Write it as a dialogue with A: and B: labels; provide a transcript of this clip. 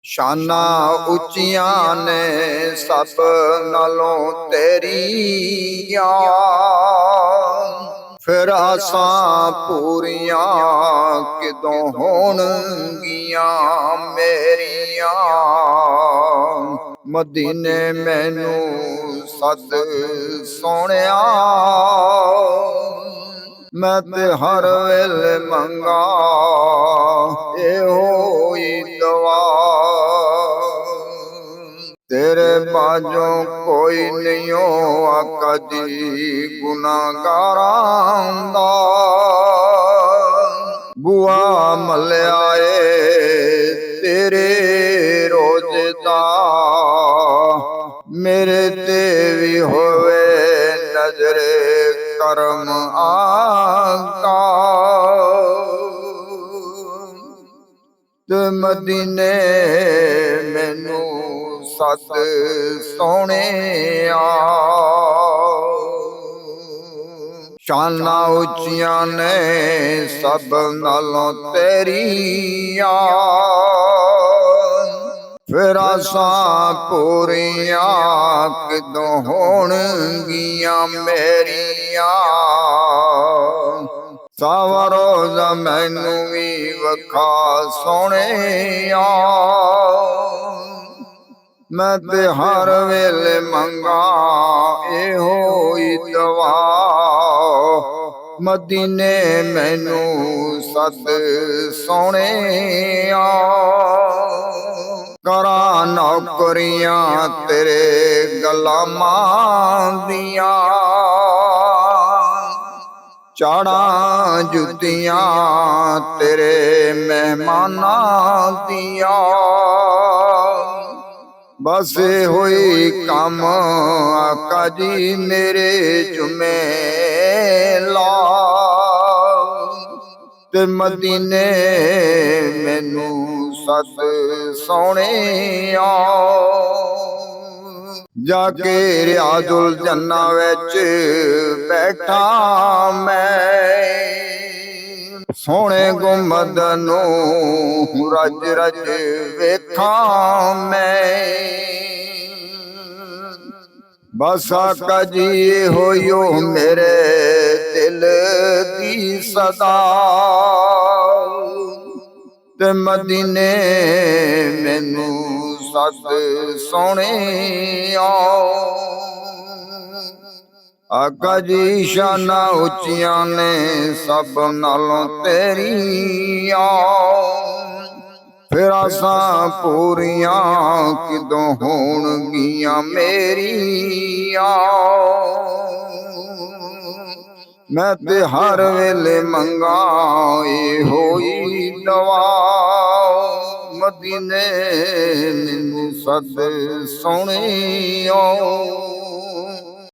A: ਸ਼ਾਨਾਂ ਉੱਚੀਆਂ ਨੇ ਸਭ ਨਾਲੋਂ ਤੇਰੀਆਂ, ਫਿਰ ਆਸਾਂ ਪੂਰੀਆਂ ਕਿਦੋਂ ਹੋਣਗੀਆਂ ਮੇਰੀਆਂ। ਮਦੀਨੇ ਮੈਨੂੰ ਸੱਦ ਸੋਹਣਿਆ, ਮੈਂ ਤੇ ਹਰ ਵੇਲੇ ਮੰਗਾ ਇਹੋ ਹੀ ਦੁਆ। तेरे बाजों कोई नहीं हो आका जी गुनाहगारां दा, बुआ मल्लिया तेरे रोज दा, मेरे ते भी होवे नजरे करम आका। ते मदीने मैनू सद सोहणिया, शाना उच्चियां ने सब नालों तेरिया, फिर आसां पूरियां किदों होणगियां मेरिया। सावा रोज़ा मैनू भी वखा सोहणिया, मैं ते हर वेले मंगा एहो ही दुआ। मदीने मैनू सद सोहणिया, करा नौकरियां तेरे गुलामां दियां, चाड़ा जुतियां तेरे मेहमानां दियां। बस होई कम आका जी मेरे जुमे ला, ते मदीने मैनू सद सोहणिया। जाके रियाजुल जन्ना विच बैठा मैं, सोहणे गुंबद नूं रज रज वेखा मैं। बस आका जी होयो मेरे दिल दी सदा, ते मदीने मैनू सद सोहणिया। आका जी शाना उच्चियां ने सब नालों तेरिया, फिर आसां पूरियां किदों होणगियां मेरिया। मैं ते हर वेले मंगा एहो ही दुआ। मदीने मैनू सद सोहणिया।